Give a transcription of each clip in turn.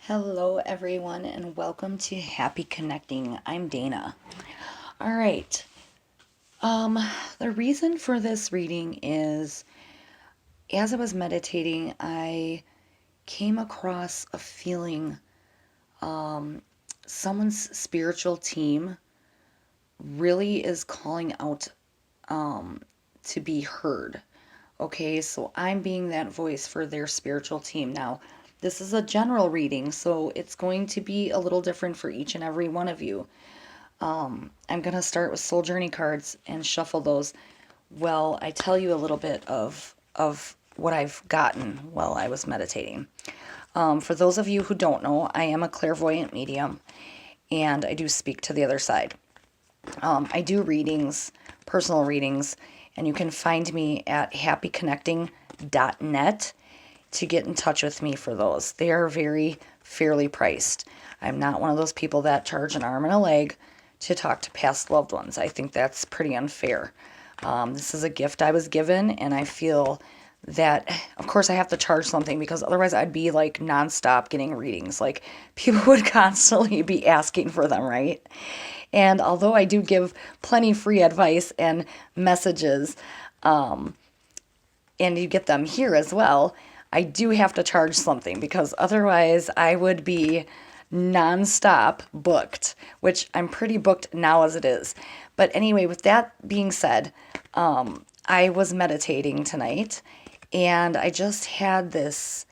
Hello, everyone, and welcome to Happy Connecting. I'm Dana. All right. Um, the reason for this reading is as I was meditating, I came across a feeling someone's spiritual team really is calling out to be heard. Okay, so I'm being that voice for their spiritual team. Now, this is a general reading, so it's going to be a little different for each and every one of you. I'm going to start with Soul Journey cards and shuffle those. Well, I tell you a little bit of what I've gotten while I was meditating. For those of you who don't know, I am a clairvoyant medium and I do speak to the other side. I do readings, personal readings, and you can find me at happyconnecting.net to get in touch with me for those. They are very fairly priced. I'm not one of those people that charge an arm and a leg to talk to past loved ones. I think that's pretty unfair. This is a gift I was given, and I feel that, of course, I have to charge something because otherwise I'd be like nonstop getting readings. Like, people would constantly be asking for them, right? And although I do give plenty free advice and messages, and you get them here as well, I do have to charge something because otherwise I would be nonstop booked, which I'm pretty booked now as it is. But anyway, with that being said, I was meditating tonight and I just had this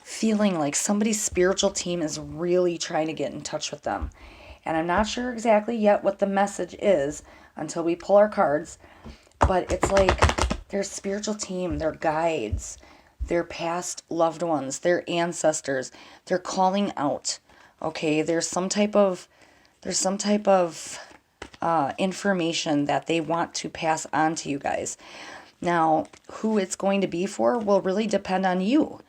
feeling like somebody's spiritual team is really trying to get in touch with them. And I'm not sure exactly yet what the message is until we pull our cards, but it's like their spiritual team, their guides, their past loved ones, their ancestors, they're calling out. Okay, there's some type of information that they want to pass on to you guys. Now, who it's going to be for will really depend on you,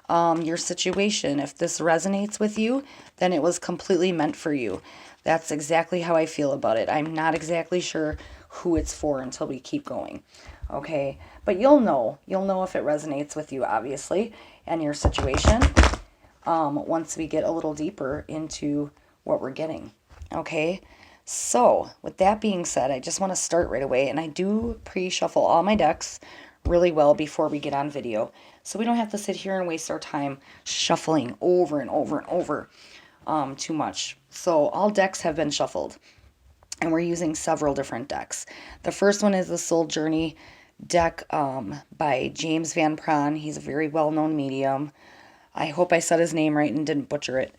your situation. If this resonates with you, then it was completely meant for you. That's exactly how I feel about it. I'm not exactly sure who it's for until we keep going. Okay, but you'll know. You'll know if it resonates with you, obviously, and your situation once we get a little deeper into what we're getting. Okay, so with that being said, I just want to start right away, and I do pre-shuffle all my decks really well before we get on video, so we don't have to sit here and waste our time shuffling over and over and over too much. So all decks have been shuffled, and we're using several different decks. The first one is the Soul Journey deck by James Van Praagh. He's a very well-known medium. I hope I said his name right and didn't butcher it.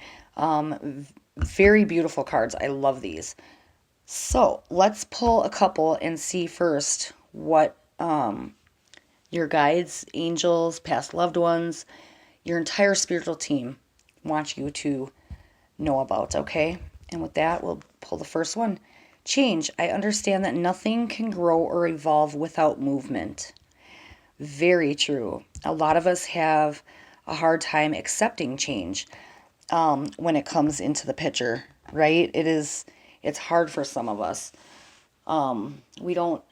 Very beautiful cards. I love these. So let's pull a couple and see first what your guides, angels, past loved ones, your entire spiritual team want you to know about, okay? And with that, we'll pull the first one. Change. I understand that nothing can grow or evolve without movement. Very true. A lot of us have a hard time accepting change when it comes into the picture, right? It's hard for some of us. We don't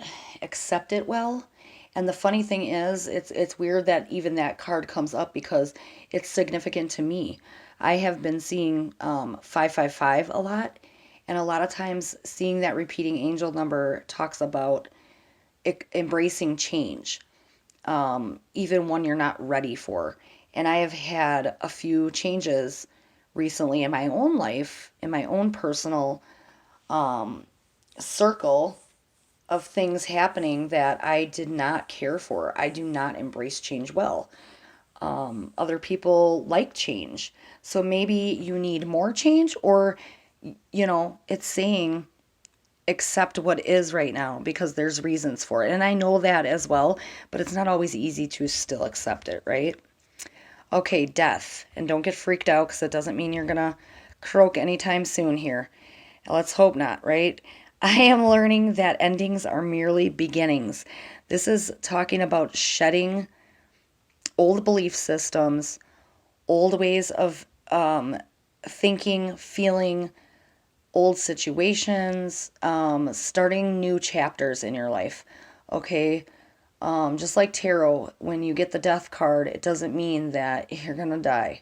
accept it well. And the funny thing is, it's weird that even that card comes up because it's significant to me. I have been seeing 555 a lot, and a lot of times seeing that repeating angel number talks about embracing change, even one you're not ready for. And I have had a few changes recently in my own life, in my own personal circle of things happening that I did not care for. I do not embrace change well. Other people like change. So maybe you need more change, or, it's saying accept what is right now because there's reasons for it. And I know that as well, but it's not always easy to still accept it, right? Okay, death. And don't get freaked out because it doesn't mean you're going to croak anytime soon here. Let's hope not, right? I am learning that endings are merely beginnings. This is talking about shedding old belief systems, old ways of thinking, feeling, old situations, starting new chapters in your life. Okay? Just like tarot, when you get the death card, it doesn't mean that you're going to die.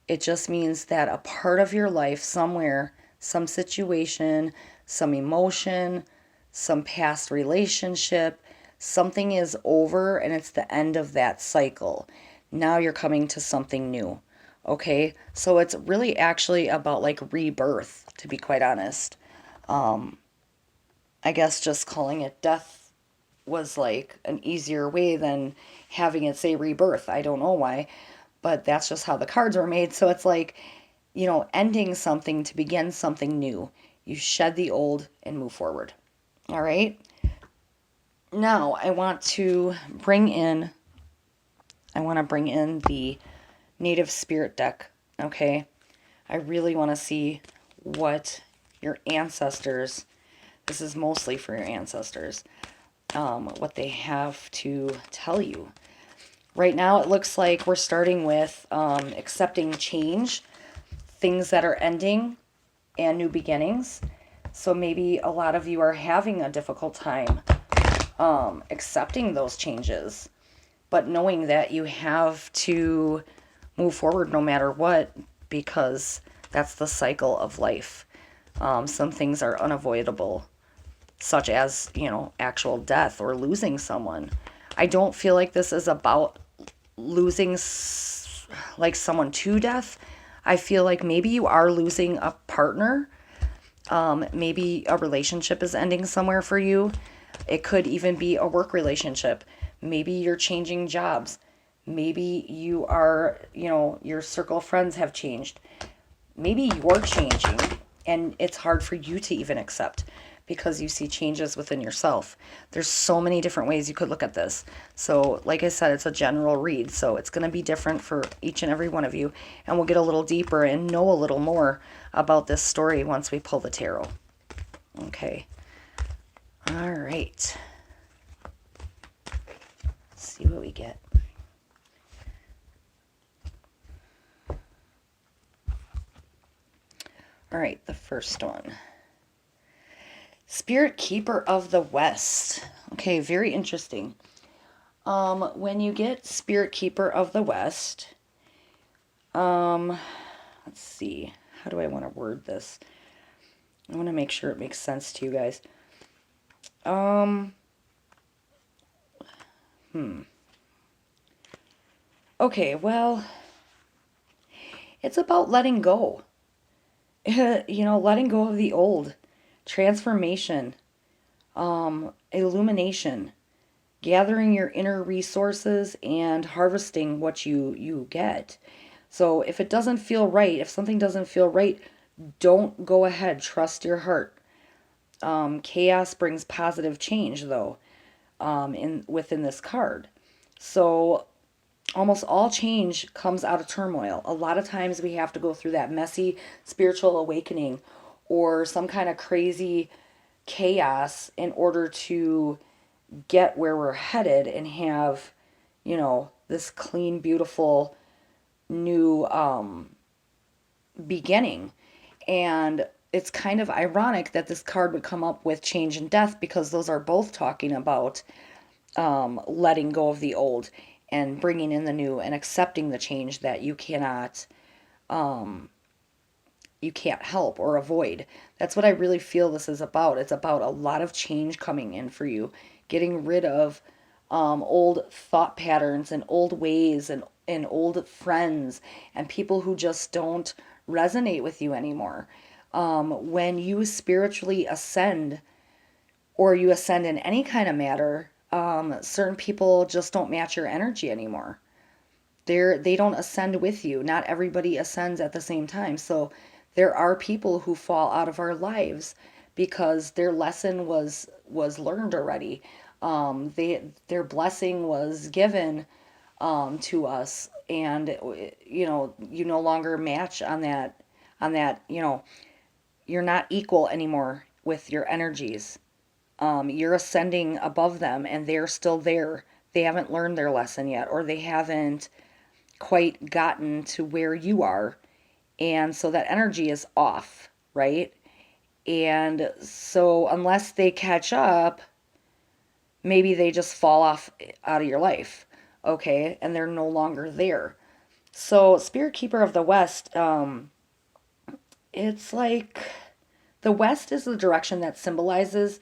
It just means that a part of your life somewhere, some situation, some emotion, some past relationship, something is over and it's the end of that cycle. Now you're coming to something new. Okay? So it's really actually about like rebirth, to be quite honest. I guess just calling it death was like an easier way than having it say rebirth. I don't know why, but that's just how the cards were made. So it's like, ending something to begin something new. You shed the old and move forward. All right. Now I want to bring in the Native Spirit deck. Okay. I really want to see what your ancestors, this is mostly for your ancestors, what they have to tell you. Right now, it looks like we're starting with accepting change, things that are ending, and new beginnings. So maybe a lot of you are having a difficult time accepting those changes, but knowing that you have to move forward no matter what, because that's the cycle of life. Some things are unavoidable, such as, actual death or losing someone. I don't feel like this is about losing like someone to death. I feel like maybe you are losing a partner. Maybe a relationship is ending somewhere for you. It could even be a work relationship. Maybe you're changing jobs. Maybe you are, your circle of friends have changed. Maybe you're changing and it's hard for you to even accept because you see changes within yourself. There's so many different ways you could look at this. So, like I said, it's a general read, so it's going to be different for each and every one of you, and we'll get a little deeper and know a little more about this story once we pull the tarot. Okay. All right. Let's see what we get. All right, the first one. Spirit Keeper of the West. Okay, very interesting. When you get Spirit Keeper of the West, let's see. How do I want to word this? I want to make sure it makes sense to you guys. Okay, well, it's about letting go. Letting go of the old. Transformation. Illumination. Gathering your inner resources and harvesting what you get. So if it doesn't feel right, if something doesn't feel right, don't go ahead. Trust your heart. Chaos brings positive change, though, within this card. So almost all change comes out of turmoil. A lot of times we have to go through that messy spiritual awakening or some kind of crazy chaos in order to get where we're headed and have, this clean, beautiful new beginning. And it's kind of ironic that this card would come up with change and death because those are both talking about letting go of the old and bringing in the new and accepting the change that you can't help or avoid. That's what I really feel this is about. It's about a lot of change coming in for you, getting rid of old thought patterns and old ways and old friends and people who just don't resonate with you anymore. When you spiritually ascend or you ascend in any kind of matter, certain people just don't match your energy anymore. They don't ascend with you. Not everybody ascends at the same time. So there are people who fall out of our lives because their lesson was learned already. Their blessing was given to us, and you no longer match on that. You're not equal anymore with your energies. You're ascending above them, and they're still there. They haven't learned their lesson yet, or they haven't quite gotten to where you are. And so that energy is off, right? And so unless they catch up, maybe they just fall off out of your life, okay? And they're no longer there. So, Spirit Keeper of the West, it's like the West is the direction that symbolizes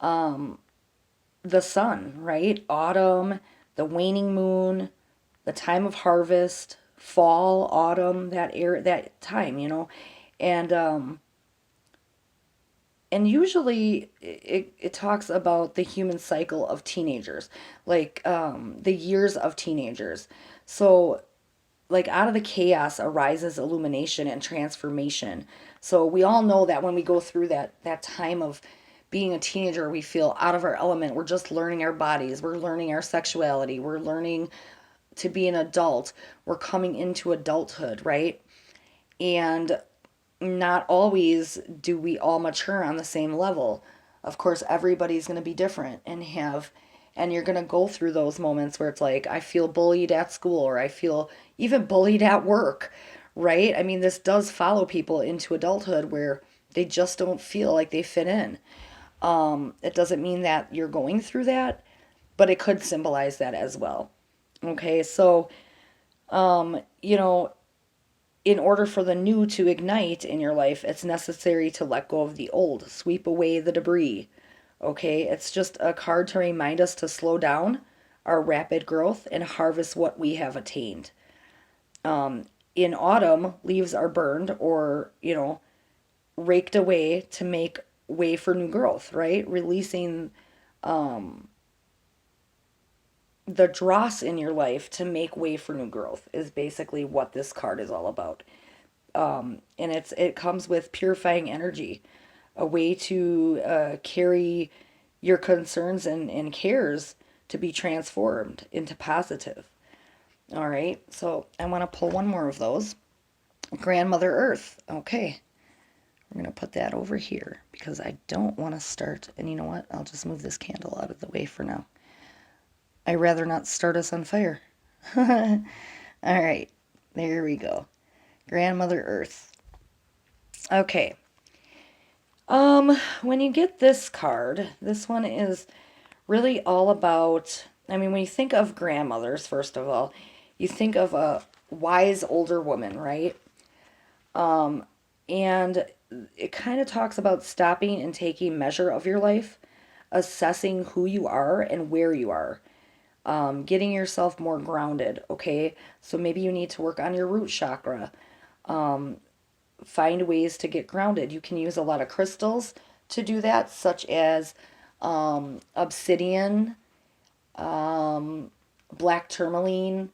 the sun, right? Autumn, the waning moon, the time of harvest, fall, autumn, that time, and and usually it talks about the human cycle of teenagers, like the years of teenagers. So like out of the chaos arises illumination and transformation. So we all know that when we go through that time of being a teenager, we feel out of our element. We're just learning our bodies, we're learning our sexuality, we're learning to be an adult, we're coming into adulthood, right? And not always do we all mature on the same level. Of course, everybody's going to be different and you're going to go through those moments where it's like, I feel bullied at school or I feel even bullied at work, right? I mean, this does follow people into adulthood where they just don't feel like they fit in. It doesn't mean that you're going through that, but it could symbolize that as well. Okay, so, you know, in order for the new to ignite in your life, it's necessary to let go of the old, sweep away the debris. Okay, it's just a card to remind us to slow down our rapid growth and harvest what we have attained. In autumn, leaves are burned or, raked away to make way for new growth, right? Releasing the dross in your life to make way for new growth is basically what this card is all about. And it comes with purifying energy, a way to carry your concerns and cares to be transformed into positive. All right, so I want to pull one more of those. Grandmother Earth. Okay, we're going to put that over here because I don't want to start. And you know what? I'll just move this candle out of the way for now. I'd rather not start us on fire. All right, there we go. Grandmother Earth. Okay, when you get this card, this one is really all about, I mean, when you think of grandmothers, first of all, you think of a wise older woman, right? And it kind of talks about stopping and taking measure of your life, assessing who you are and where you are, getting yourself more grounded, okay? So maybe you need to work on your root chakra, find ways to get grounded. You can use a lot of crystals to do that, such as obsidian, black tourmaline.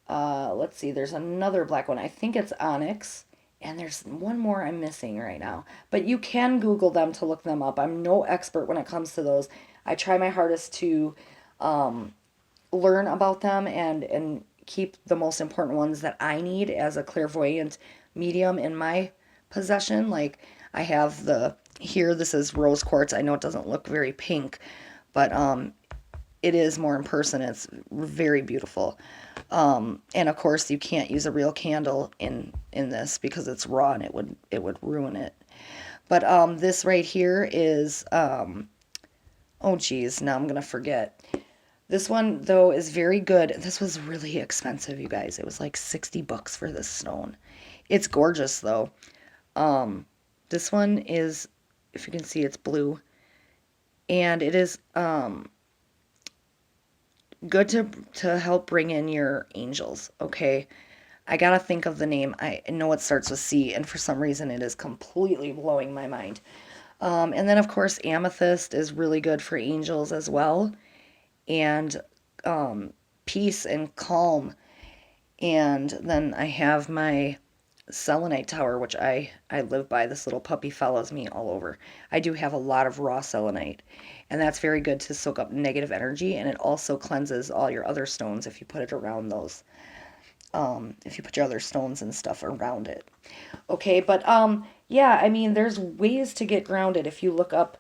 Let's see, there's another black one. I think it's onyx. And there's one more I'm missing right now. But you can Google them to look them up. I'm no expert when it comes to those. I try my hardest to learn about them and keep the most important ones that I need as a clairvoyant medium in my possession. Like I have the here, this is rose quartz. I know it doesn't look very pink, but it is more in person. It's very beautiful. And of course you can't use a real candle in this because it's raw and it would ruin it. But this right here is oh geez, now I'm gonna forget. This one, though, is very good. This was really expensive, you guys. It was like $60 for this stone. It's gorgeous, though. This one is, if you can see, it's blue. And it is good to help bring in your angels, okay? I gotta think of the name. I know it starts with C, and for some reason it is completely blowing my mind. And then, of course, amethyst is really good for angels as well. And peace and calm. And then I have my selenite tower, which I live by. This little puppy follows me all over. I do have a lot of raw selenite, and that's very good to soak up negative energy, and it also cleanses all your other stones if you put it around those. If you put your other stones and stuff around it. Okay, but yeah, I mean, there's ways to get grounded if you look up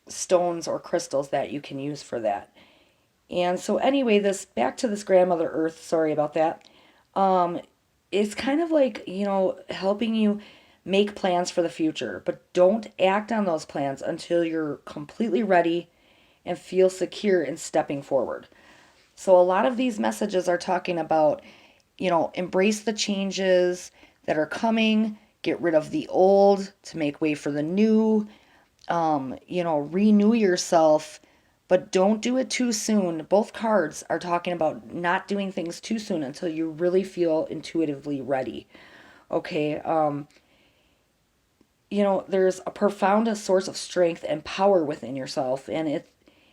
stones or crystals that you can use for that. And so anyway, this back to this grandmother earth, sorry about that. It's kind of like, helping you make plans for the future, but don't act on those plans until you're completely ready and feel secure in stepping forward. So a lot of these messages are talking about, embrace the changes that are coming, get rid of the old to make way for the new, renew yourself, but don't do it too soon. Both cards are talking about not doing things too soon until you really feel intuitively ready. Okay, there's a profound source of strength and power within yourself, and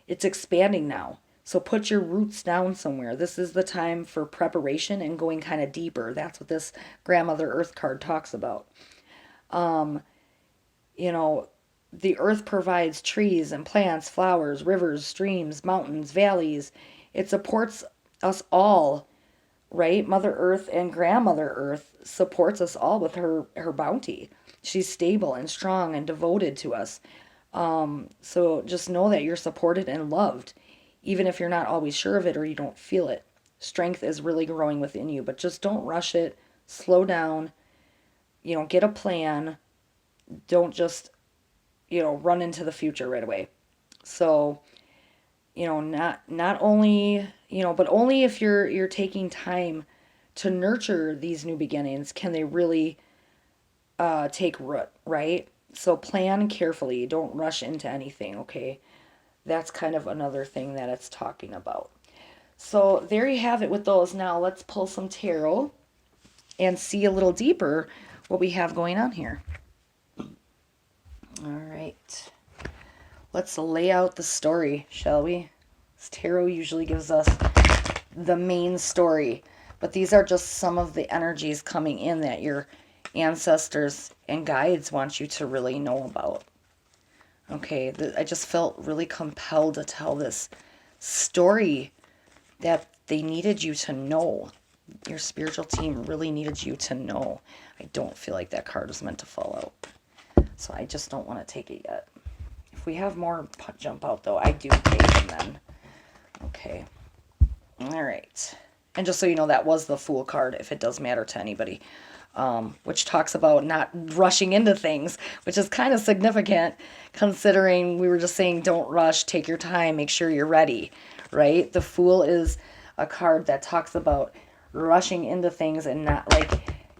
it's expanding now. So put your roots down somewhere. This is the time for preparation and going kind of deeper. That's what this Grandmother Earth card talks about. You know, the earth provides trees and plants, flowers, rivers, streams, mountains, valleys. It supports us all, right? Mother Earth and Grandmother Earth supports us all with her bounty. She's stable and strong and devoted to us. So just know that you're supported and loved, even if you're not always sure of it or you don't feel it. Strength is really growing within you, but just don't rush it. Slow down. Get a plan. Don't just, run into the future right away. So, not only, but only if you're taking time to nurture these new beginnings can they really take root, right? So plan carefully. Don't rush into anything, okay? That's kind of another thing that it's talking about. So there you have it with those. Now let's pull some tarot and see a little deeper what we have going on here. All right. Let's lay out the story, shall we? This tarot usually gives us the main story, but these are just some of the energies coming in that your ancestors and guides want you to really know about. Okay, I just felt really compelled to tell this story that they needed you to know. Your spiritual team really needed you to know. I don't feel like that card was meant to fall out. So I just don't want to take it yet. If we have more jump out, though, I do take them then. Okay. All right. And just so you know, that was the Fool card, if it does matter to anybody. Which talks about not rushing into things, which is kind of significant considering we were just saying don't rush, take your time, make sure you're ready, right? The Fool is a card that talks about rushing into things and not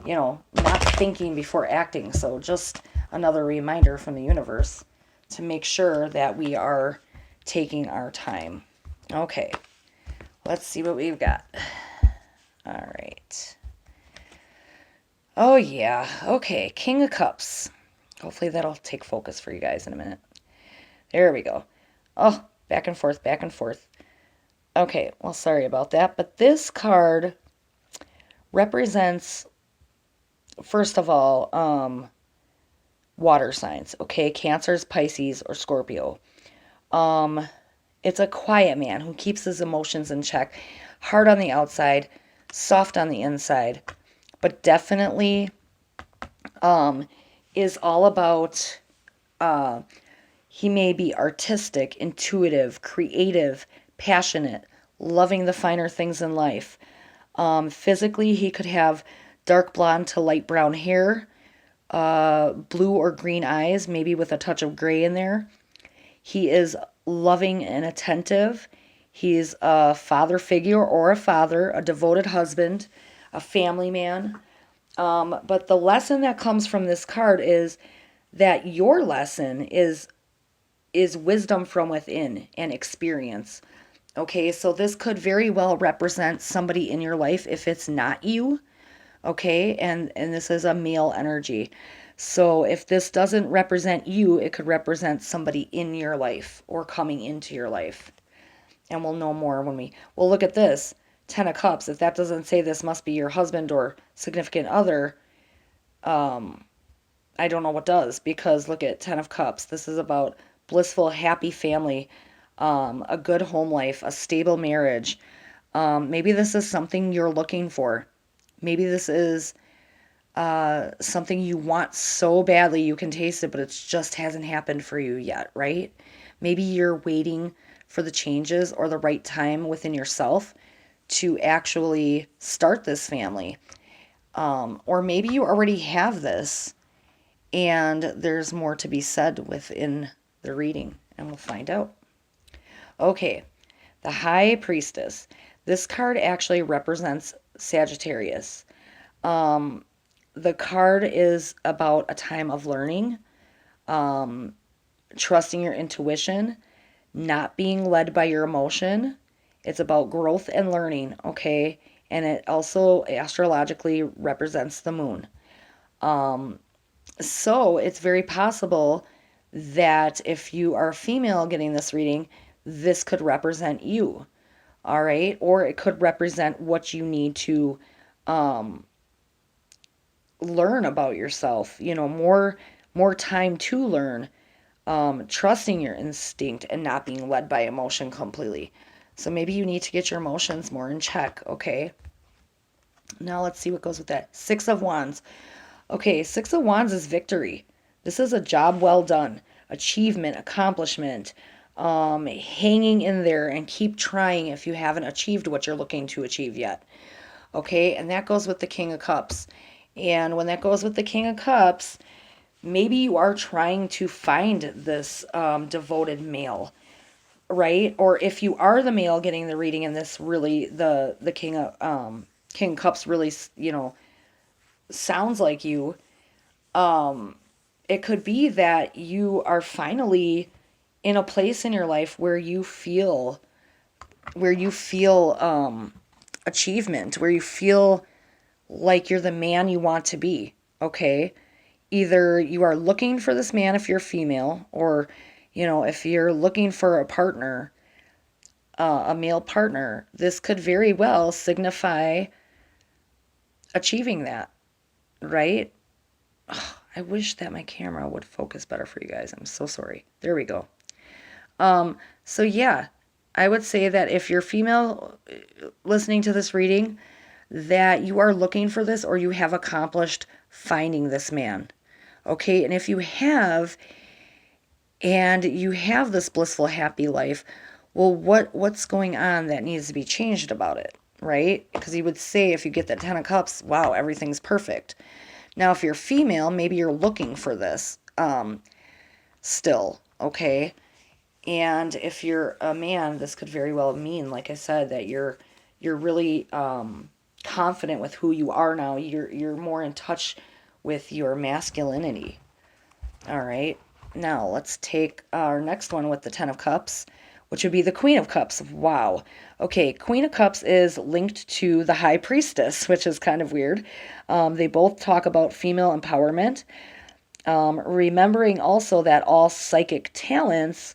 not thinking before acting. So just another reminder from the universe to make sure that we are taking our time. Okay, let's see what we've got. All right. Oh, yeah. Okay, King of Cups. Hopefully that'll take focus for you guys in a minute. There we go. Oh, back and forth, back and forth. Okay, well, sorry about that. But this card represents, first of all, water signs. Okay, Cancers, Pisces, or Scorpio. It's a quiet man who keeps his emotions in check. Hard on the outside, soft on the inside. But definitely is all about, he may be artistic, intuitive, creative, passionate, loving the finer things in life. Physically, he could have dark blonde to light brown hair, blue or green eyes, maybe with a touch of gray in there. He is loving and attentive. He's a father figure or a father, a devoted husband, a family man. But the lesson that comes from this card is that your lesson is wisdom from within and experience. Okay, so this could very well represent somebody in your life if it's not you. Okay, and this is a male energy. So if this doesn't represent you, it could represent somebody in your life or coming into your life. And we'll know more when we'll look at this. 10 of Cups, if that doesn't say this must be your husband or significant other, I don't know what does, because look at 10 of Cups. This is about blissful, happy family, a good home life, a stable marriage. Maybe this is something you're looking for. Maybe this is something you want so badly you can taste it, but it just hasn't happened for you yet, right? Maybe you're waiting for the changes or the right time within yourself to actually start this family. Or maybe you already have this and there's more to be said within the reading, and we'll find out. Okay, the High Priestess. This card actually represents Sagittarius. The card is about a time of learning, trusting your intuition, not being led by your emotion. It's about growth and learning, okay? And it also astrologically represents the moon. So it's very possible that if you are a female getting this reading, this could represent you, all right? Or it could represent what you need to learn about yourself, more time to learn, trusting your instinct and not being led by emotion completely. So maybe you need to get your emotions more in check, okay? Now let's see what goes with that. Six of Wands. Okay, Six of Wands is victory. This is a job well done, achievement, accomplishment, hanging in there and keep trying if you haven't achieved what you're looking to achieve yet. Okay, and that goes with the King of Cups. And when that goes with the King of Cups, maybe you are trying to find this devoted male, right? Or if you are the male getting the reading in this, really the King of Cups really sounds like you. It could be that you are finally in a place in your life where you feel achievement, where you feel like you're the man you want to be. Okay, either you are looking for this man if you're female, or if you're looking for a partner, a male partner, this could very well signify achieving that, right? I wish that my camera would focus better for you guys. I'm so sorry. There we go. So yeah, I would say that if you're female listening to this reading, that you are looking for this or you have accomplished finding this man. Okay, and if you have, and you have this blissful, happy life, well, what's going on that needs to be changed about it, right? Because you would say if you get the Ten of Cups, wow, everything's perfect. Now, if you're female, maybe you're looking for this still, okay? And if you're a man, this could very well mean, like I said, that you're really confident with who you are now. You're more in touch with your masculinity. All right. Now let's take our next one with the Ten of Cups, which would be the Queen of Cups. Wow. Okay, Queen of Cups is linked to the High Priestess, which is kind of weird. They both talk about female empowerment. Remembering also that all psychic talents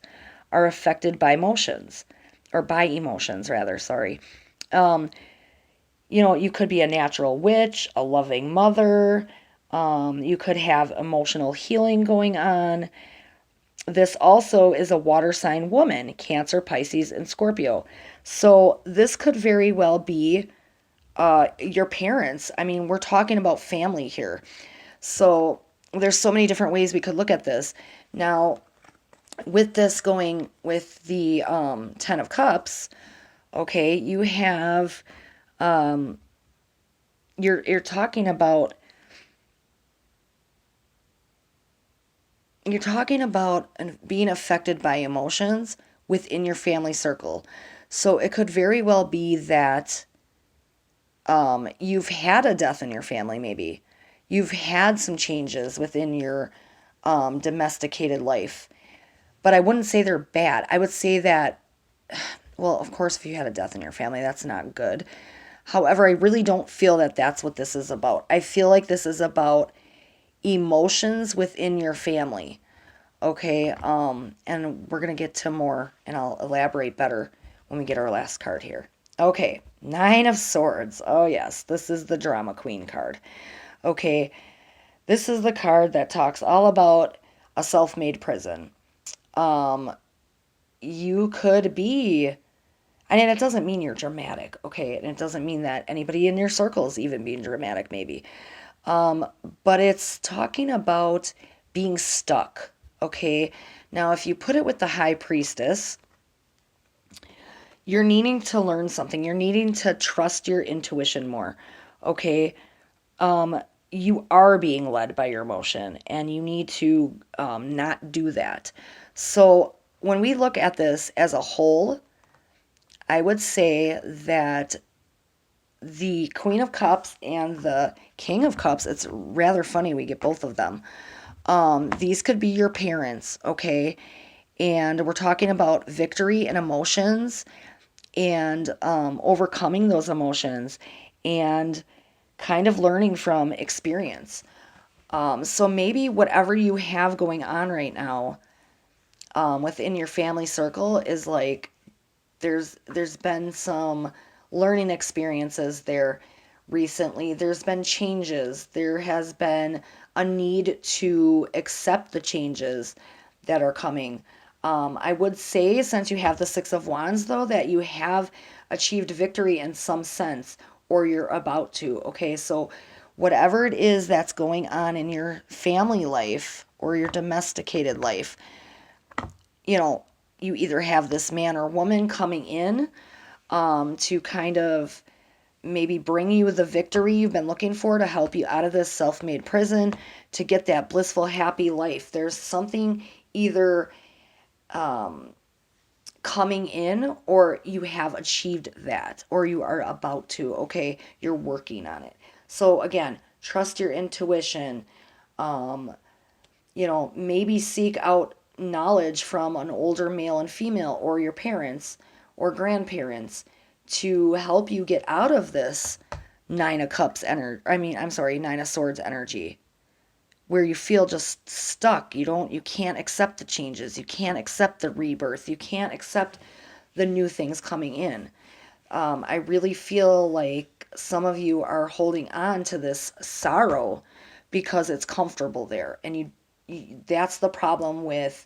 are affected by emotions, or by emotions, rather, sorry. You could be a natural witch, a loving mother. You could have emotional healing going on. This also is a water sign woman, Cancer, Pisces, and Scorpio. So this could very well be your parents. I mean, we're talking about family here. So there's so many different ways we could look at this. Now, with this going with the Ten of Cups, okay, you have you're talking about being affected by emotions within your family circle. So it could very well be that you've had a death in your family, maybe. You've had some changes within your domesticated life. But I wouldn't say they're bad. I would say that, well, of course, if you had a death in your family, that's not good. However, I really don't feel that that's what this is about. I feel like this is about emotions within your family. Okay, and we're going to get to more, and I'll elaborate better when we get our last card here. Okay, Nine of Swords. Oh, yes, this is the Drama Queen card. Okay, this is the card that talks all about a self-made prison. You could be, and it doesn't mean you're dramatic, okay? And it doesn't mean that anybody in your circle is even being dramatic, maybe. But it's talking about being stuck, okay? Now, if you put it with the High Priestess, you're needing to learn something. You're needing to trust your intuition more, okay? You are being led by your emotion, and you need to not do that. So when we look at this as a whole, I would say that the Queen of Cups and the King of Cups, it's rather funny we get both of them. These could be your parents, okay? And we're talking about victory and emotions and overcoming those emotions and kind of learning from experience. So maybe whatever you have going on right now within your family circle is like there's been some learning experiences there recently. There's been changes. There has been a need to accept the changes that are coming. I would say, since you have the Six of Wands, though, that you have achieved victory in some sense, or you're about to. Okay, so whatever it is that's going on in your family life or your domesticated life, you know, you either have this man or woman coming in to kind of maybe bring you the victory you've been looking for, to help you out of this self made prison, to get that blissful, happy life. There's something either coming in, or you have achieved that, or you are about to, okay? You're working on it. So, again, trust your intuition. Maybe seek out knowledge from an older male and female, or your parents or grandparents, to help you get out of this Nine of Cups energy. I'm sorry, Nine of Swords energy, where you feel just stuck. You can't accept the changes. You can't accept the rebirth. You can't accept the new things coming in. I really feel like some of you are holding on to this sorrow because it's comfortable there, and that's the problem with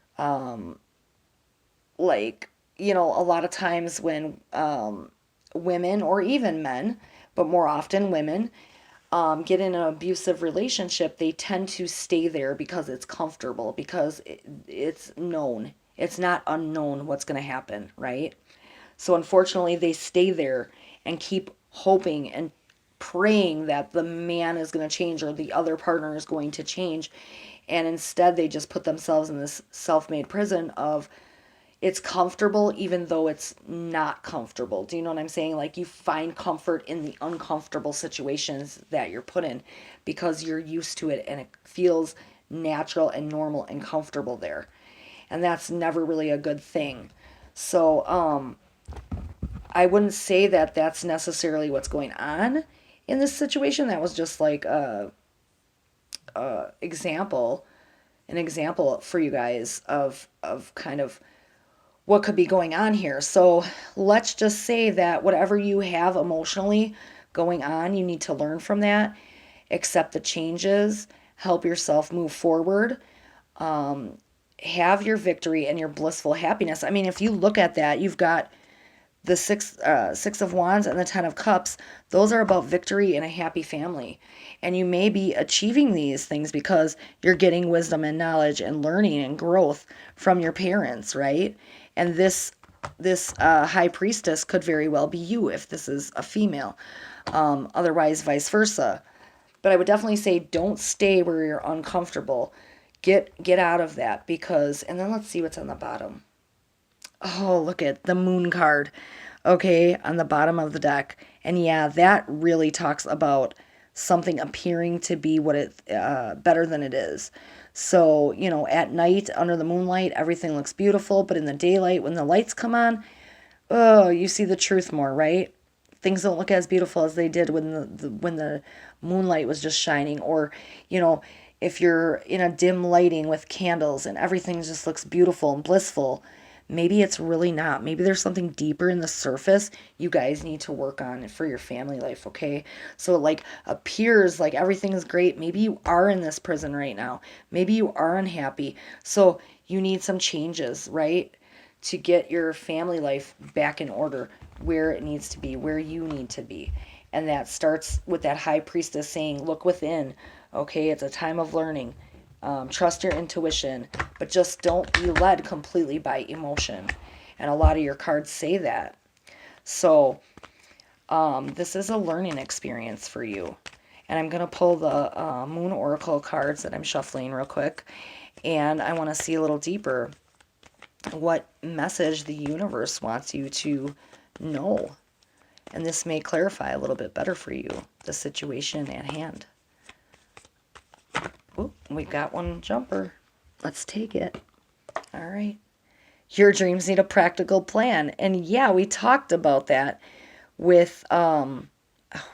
a lot of times when women, or even men, but more often women, get in an abusive relationship. They tend to stay there because it's comfortable, because it's known. It's not unknown what's going to happen, right? So unfortunately, they stay there and keep hoping and praying that the man is going to change, or the other partner is going to change. And instead, they just put themselves in this self made prison of, it's comfortable even though it's not comfortable. Do you know what I'm saying? Like, you find comfort in the uncomfortable situations that you're put in because you're used to it and it feels natural and normal and comfortable there. And that's never really a good thing. So, I wouldn't say that that's necessarily what's going on in this situation. That was just like example, an example for you guys of kind of what could be going on here. So let's just say that whatever you have emotionally going on, you need to learn from that, accept the changes, help yourself move forward, have your victory and your blissful happiness. I mean, if you look at that, you've got the six of wands and the 10 of cups. Those are about victory and a happy family, and you may be achieving these things because you're getting wisdom and knowledge and learning and growth from your parents, right? And this high priestess could very well be you if this is a female. Otherwise, vice versa. But I would definitely say, don't stay where you're uncomfortable. Get out of that, because, and then let's see what's on the bottom. Oh, look at the moon card. Okay, on the bottom of the deck. And yeah, that really talks about something appearing to be what it better than it is. So, at night under the moonlight, everything looks beautiful, but in the daylight, when the lights come on, oh, you see the truth more, right? Things don't look as beautiful as they did when the moonlight was just shining, or if you're in a dim lighting with candles and everything just looks beautiful and blissful. Maybe it's really not. Maybe there's something deeper in the surface you guys need to work on for your family life, okay? So it like appears like everything is great. Maybe you are in this prison right now. Maybe you are unhappy. So you need some changes, right? To get your family life back in order, where it needs to be, where you need to be. And that starts with that high priestess saying, look within, okay? It's a time of learning. Trust your intuition, but just don't be led completely by emotion. And a lot of your cards say that. So this is a learning experience for you. And I'm going to pull the Moon Oracle cards that I'm shuffling real quick. And I want to see a little deeper what message the universe wants you to know. And this may clarify a little bit better for you, the situation at hand. Oop, we got one jumper. Let's take it. All right. Your dreams need a practical plan. And yeah, we talked about that with,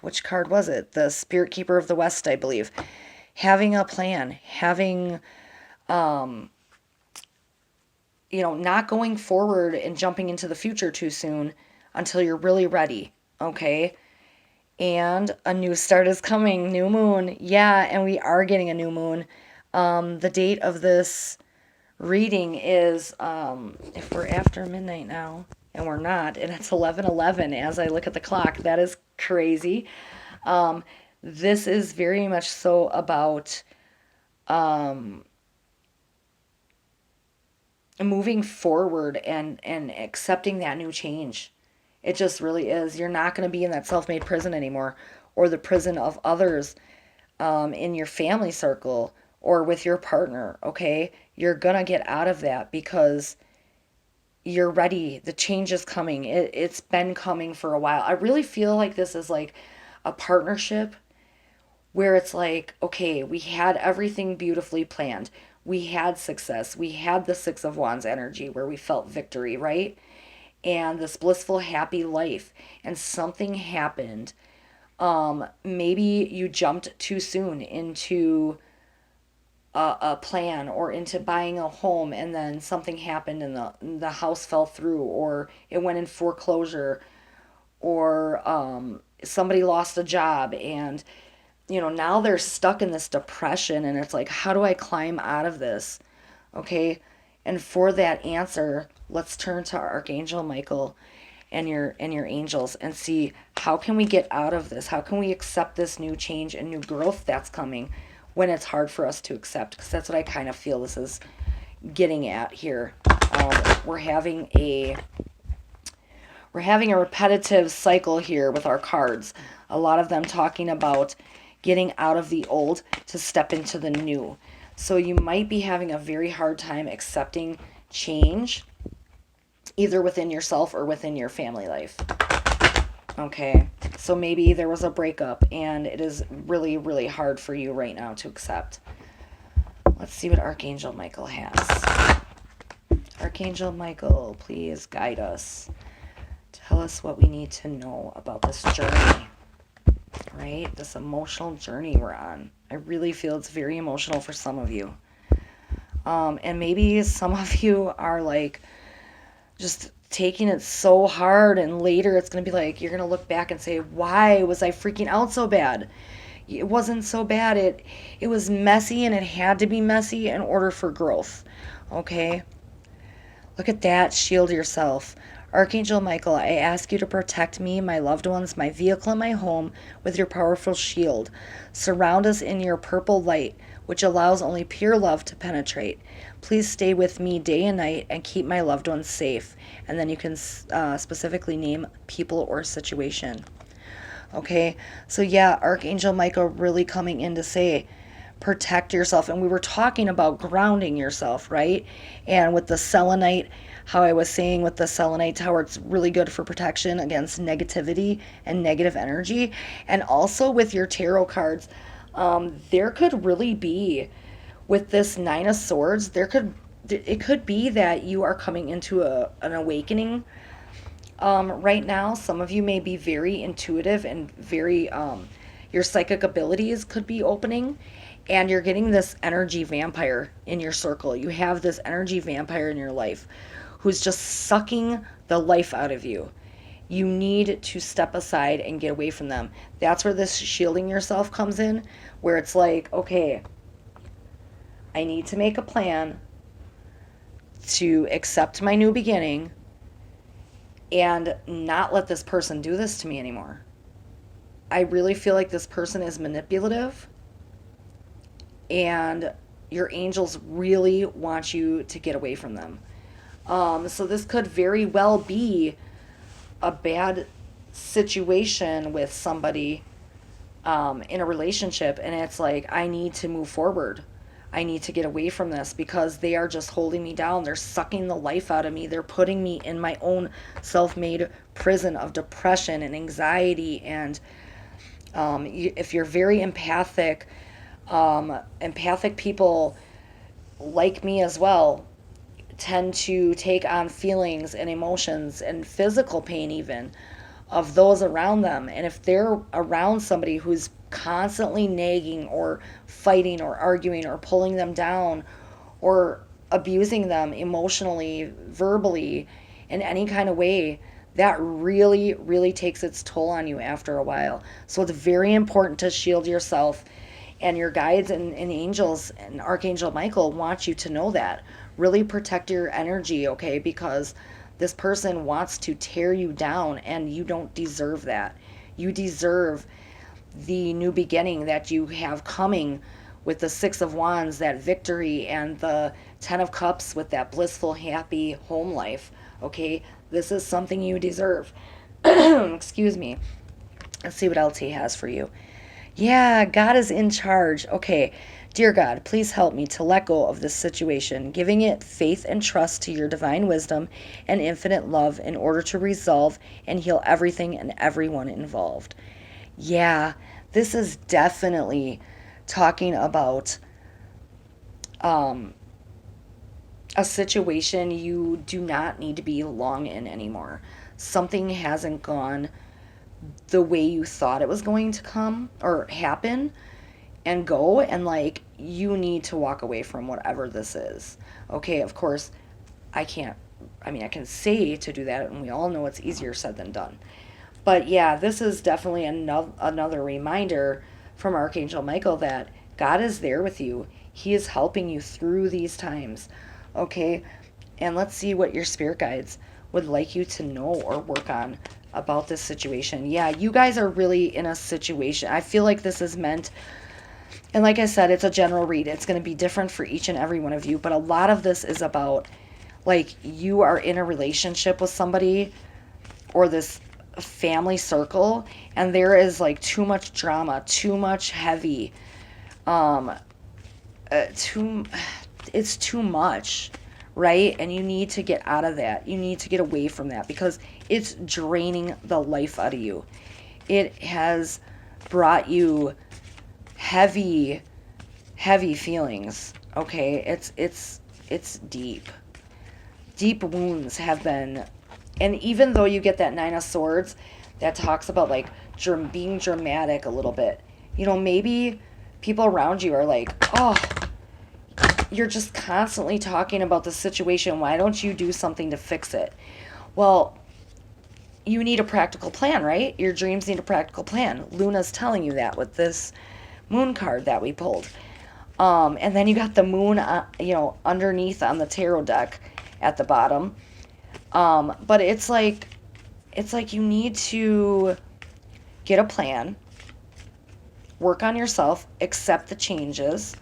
which card was it? The Spirit Keeper of the West, I believe. Having a plan, having, not going forward and jumping into the future too soon until you're really ready, okay? And a new start is coming, new moon. Yeah, and we are getting a new moon. The date of this reading is, if we're after midnight now, and we're not, and it's 11:11 as I look at the clock. That is crazy. This is very much so about moving forward and accepting that new change. It just really is. You're not going to be in that self-made prison anymore, or the prison of others in your family circle or with your partner, okay? You're going to get out of that because you're ready. The change is coming. It's been coming for a while. I really feel like this is like a partnership where it's like, okay, we had everything beautifully planned. We had success. We had the Six of Wands energy where we felt victory, right? And this blissful, happy life. And something happened. Maybe you jumped too soon into a plan or into buying a home, and then something happened and the house fell through, or it went in foreclosure, or somebody lost a job, and now they're stuck in this depression, and it's like, how do I climb out of this? Okay? And for that answer, let's turn to Archangel Michael and your angels and see, how can we get out of this? How can we accept this new change and new growth that's coming when it's hard for us to accept? Because that's what I kind of feel this is getting at here. We're having a repetitive cycle here with our cards. A lot of them talking about getting out of the old to step into the new. So you might be having a very hard time accepting change, either within yourself or within your family life. Okay, so maybe there was a breakup and it is really, really hard for you right now to accept. Let's see what Archangel Michael has. Archangel Michael, please guide us. Tell us what we need to know about this journey, right? This emotional journey we're on. I really feel it's very emotional for some of you. And maybe some of you are like just taking it so hard, and later it's going to be like, you're going to look back and say, why was I freaking out so bad? It wasn't so bad. It was messy, and it had to be messy in order for growth. Okay? Look at that. Shield yourself. Archangel Michael, I ask you to protect me, my loved ones, my vehicle, and my home with your powerful shield. Surround us in your purple light, which allows only pure love to penetrate. Please stay with me day and night and keep my loved ones safe. And then you can specifically name people or situation. Okay, so yeah, Archangel Michael really coming in to say, protect yourself. And we were talking about grounding yourself, right? And with the selenite, how I was saying with the selenite tower, it's really good for protection against negativity and negative energy. And also with your tarot cards, there could really be, with this Nine of Swords, it could be that you are coming into an awakening right now. Some of you may be very intuitive and very, your psychic abilities could be opening, and you're getting this energy vampire in your circle. You have this energy vampire in your life who's just sucking the life out of you. You need to step aside and get away from them. That's where this shielding yourself comes in, where it's like, okay, I need to make a plan to accept my new beginning and not let this person do this to me anymore. I really feel like this person is manipulative, and your angels really want you to get away from them. So this could very well be a bad situation with somebody in a relationship, and it's like, I need to move forward. I need to get away from this because they are just holding me down. They're sucking the life out of me. They're putting me in my own self-made prison of depression and anxiety. And if you're very empathic, empathic people like me as well tend to take on feelings and emotions and physical pain even of those around them. And if they're around somebody who's constantly nagging or fighting or arguing or pulling them down or abusing them emotionally, verbally, in any kind of way, that really, really takes its toll on you after a while. So it's very important to shield yourself, and your guides and angels and Archangel Michael want you to know that. Really protect your energy, okay? Because this person wants to tear you down, and you don't deserve that. You deserve the new beginning that you have coming with the Six of Wands, that victory, and the Ten of Cups with that blissful, happy home life, okay? This is something you deserve. Excuse me. Let's see what else he has for you. Yeah, God is in charge. Okay. Dear God, please help me to let go of this situation, giving it faith and trust to your divine wisdom and infinite love in order to resolve and heal everything and everyone involved. Yeah, this is definitely talking about a situation you do not need to be long in anymore. Something hasn't gone the way you thought it was going to come or happen and go, and like you need to walk away from whatever this is. Okay, of course, I can say to do that, and we all know it's easier said than done. But yeah, this is definitely another reminder from Archangel Michael that God is there with you. He is helping you through these times. Okay, and let's see what your spirit guides would like you to know or work on about this situation. Yeah, you guys are really in a situation. I feel like this is meant, and like I said, it's a general read. It's going to be different for each and every one of you, but a lot of this is about, like, you are in a relationship with somebody or this family circle, and there is like too much drama, too much heavy, it's too much, right? And you need to get out of that. You need to get away from that because it's draining the life out of you. It has brought you heavy feelings. Okay, it's deep wounds have been, and even though you get that Nine of Swords that talks about like being dramatic a little bit, maybe people around you are like, oh, you're just constantly talking about the situation, why don't you do something to fix it? Well, you need a practical plan, right? Your dreams need a practical plan. Luna's telling you that with this moon card that we pulled. And then you got the moon, underneath on the tarot deck at the bottom. But it's like you need to get a plan, work on yourself, accept the changes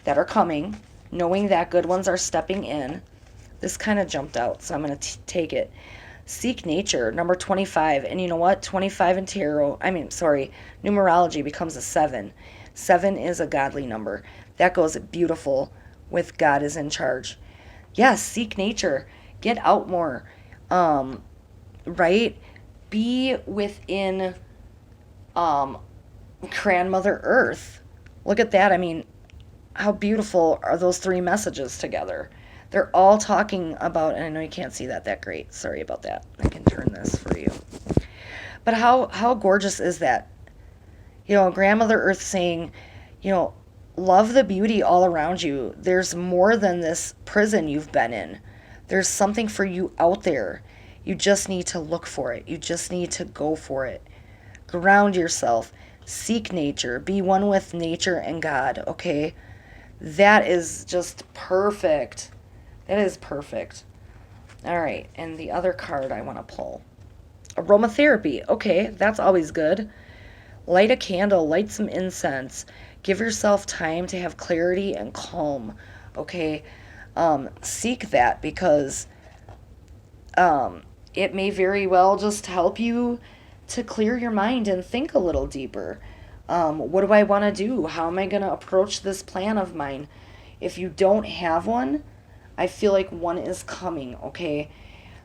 that are coming, knowing that good ones are stepping in. This kind of jumped out, so I'm going to take it. Seek nature, number 25. And you know what? 25 in numerology becomes a 7. 7 is a godly number. That goes beautiful with God is in charge. Yes, seek nature. Get out more. Right? Be within Grandmother Earth. Look at that. I mean, how beautiful are those 3 messages together? They're all talking about, and I know you can't see that great. Sorry about that. I can turn this for you. But how gorgeous is that? Grandmother Earth saying, love the beauty all around you. There's more than this prison you've been in. There's something for you out there. You just need to look for it. You just need to go for it. Ground yourself. Seek nature. Be one with nature and God, okay? That is just perfect. That is perfect. All right, and the other card I want to pull. Aromatherapy. Okay, that's always good. Light a candle, light some incense. Give yourself time to have clarity and calm. Okay, seek that because it may very well just help you to clear your mind and think a little deeper. What do I want to do? How am I going to approach this plan of mine? If you don't have one, I feel like one is coming, okay?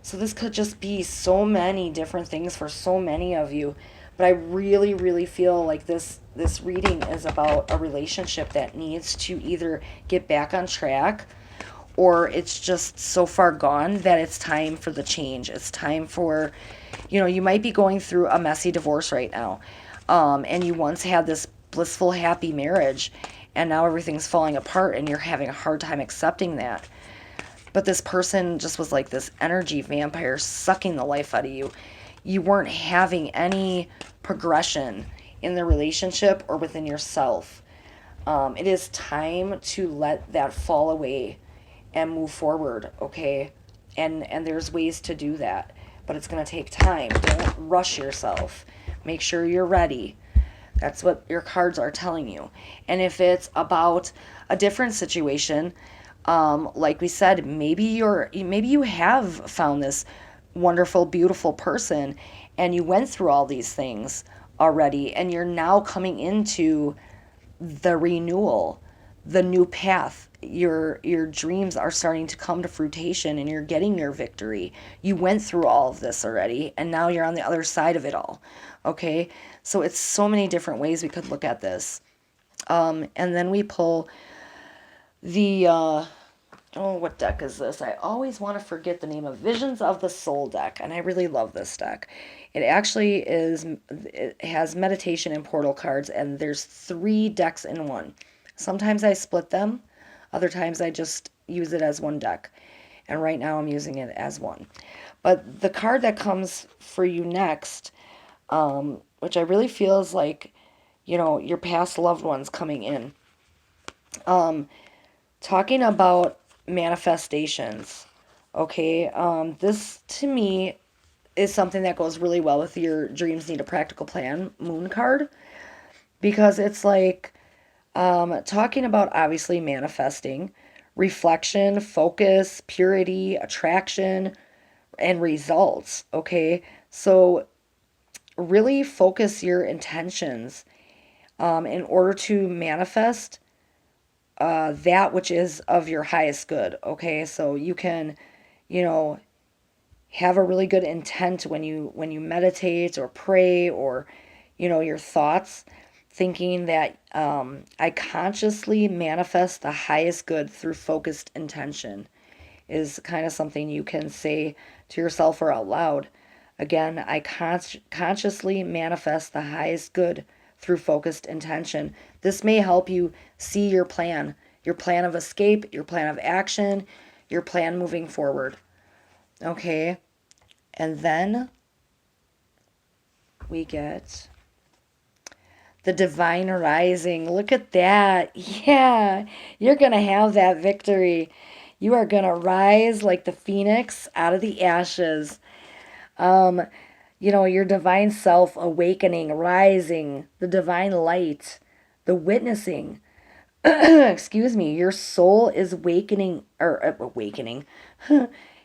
So this could just be so many different things for so many of you. But I really, really feel like this reading is about a relationship that needs to either get back on track, or it's just so far gone that it's time for the change. It's time for, you might be going through a messy divorce right now. And you once had this blissful, happy marriage, and now everything's falling apart and you're having a hard time accepting that. But this person just was like this energy vampire sucking the life out of you. You weren't having any progression in the relationship or within yourself. It is time to let that fall away and move forward, okay? And there's ways to do that, but it's going to take time. Don't rush yourself. Make sure you're ready. That's what your cards are telling you. And if it's about a different situation, like we said, maybe you have found this wonderful, beautiful person, and you went through all these things already, and you're now coming into the renewal, the new path. Your dreams are starting to come to fruition, and you're getting your victory. You went through all of this already, and now you're on the other side of it all. Okay, so it's so many different ways we could look at this. And then we pull the what deck is this? I always want to forget the name of Visions of the Soul deck, and I really love this deck. It has meditation and portal cards, and there's 3 decks in one. Sometimes I split them, other times I just use it as one deck, and right now I'm using it as one. But the card that comes for you next, which I really feel is like, your past loved ones coming in. Talking about manifestations, okay? This to me is something that goes really well with your Dreams Need a Practical Plan moon card, because it's like talking about obviously manifesting, reflection, focus, purity, attraction, and results, okay? So really focus your intentions in order to manifest that which is of your highest good, okay? So you can, have a really good intent when you meditate or pray, or your thoughts, thinking that I consciously manifest the highest good through focused intention, is kind of something you can say to yourself or out loud. Again, I consciously manifest the highest good through focused intention. This may help you see your plan of escape, your plan of action, your plan moving forward. Okay? And then we get the Divine Rising. Look at that. Yeah, you're going to have that victory. You are going to rise like the phoenix out of the ashes. Your divine self awakening, rising, the divine light, the witnessing. Excuse me, your soul is awakening, or awakening.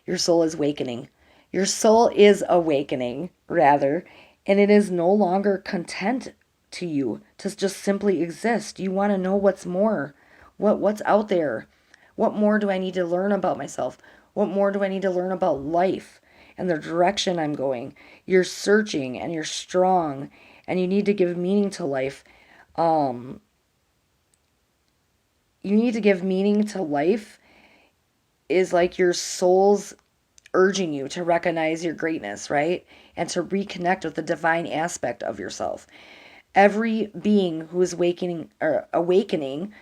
Your soul is awakening. Your soul is awakening, rather, and it is no longer content to you to just simply exist. You want to know what's more, what's out there. What more do I need to learn about myself? What more do I need to learn about life and the direction I'm going? You're searching and you're strong, and you need to give meaning to life. You need to give meaning to life is like your soul's urging you to recognize your greatness, right? And to reconnect with the divine aspect of yourself. Every being who is awakening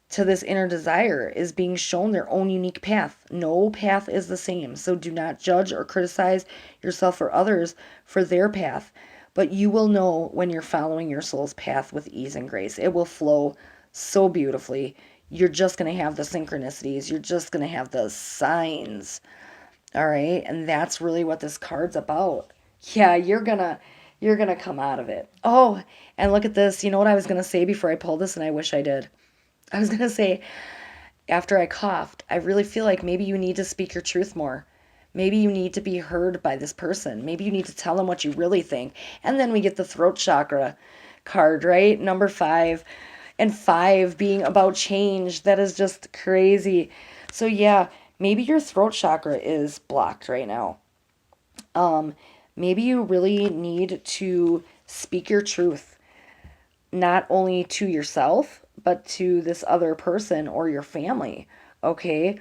to this inner desire is being shown their own unique path. No path is the same. So do not judge or criticize yourself or others for their path. But you will know when you're following your soul's path with ease and grace. It will flow so beautifully. You're just going to have the synchronicities. You're just going to have the signs. All right? And that's really what this card's about. Yeah, you're going to come out of it. Oh, and look at this. You know what I was going to say before I pulled this, and I wish I did. I was going to say, after I coughed, I really feel like maybe you need to speak your truth more. Maybe you need to be heard by this person. Maybe you need to tell them what you really think. And then we get the throat chakra card, right? Number 5. and 5 being about change. That is just crazy. So yeah, maybe your throat chakra is blocked right now. Maybe you really need to speak your truth, not only to yourself, but to this other person or your family. Okay?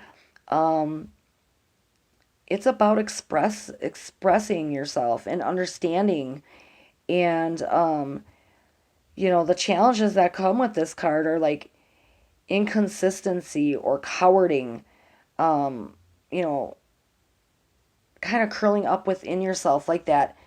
It's about expressing yourself and understanding, and the challenges that come with this card are like inconsistency or cowarding, you know, kind of curling up within yourself, like that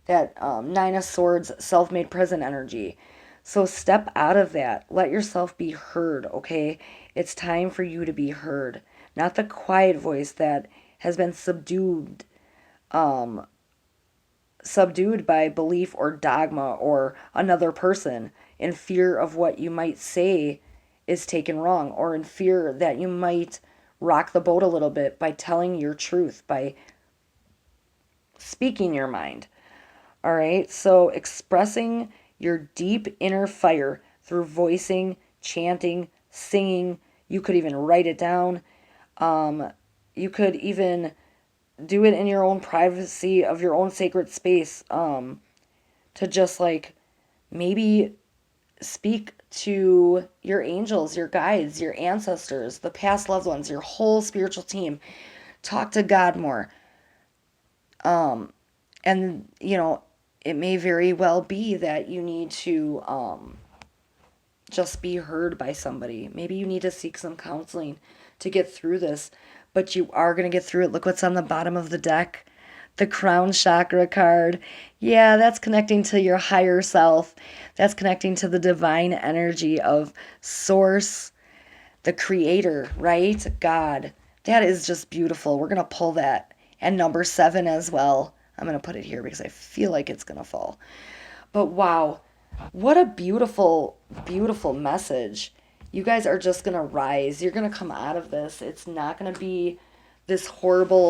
9 of Swords self-made present energy. So step out of that. Let yourself be heard, okay? It's time for you to be heard. Not the quiet voice that has been subdued by belief or dogma or another person, in fear of what you might say is taken wrong, or in fear that you might rock the boat a little bit by telling your truth, by speaking your mind. All right, so expressing your deep inner fire through voicing, chanting, singing. You could even write it down. You could even do it in your own privacy of your own sacred space, to just like maybe speak to your angels, your guides, your ancestors, the past loved ones, your whole spiritual team. Talk to God more. And, it may very well be that you need to just be heard by somebody. Maybe you need to seek some counseling to get through this, but you are going to get through it. Look what's on the bottom of the deck, the crown chakra card. Yeah, that's connecting to your higher self. That's connecting to the divine energy of source, the creator, right? God. That is just beautiful. We're going to pull that. And number 7 as well. I'm going to put it here because I feel like it's going to fall. But wow, what a beautiful, beautiful message. You guys are just going to rise. You're going to come out of this. It's not going to be this horrible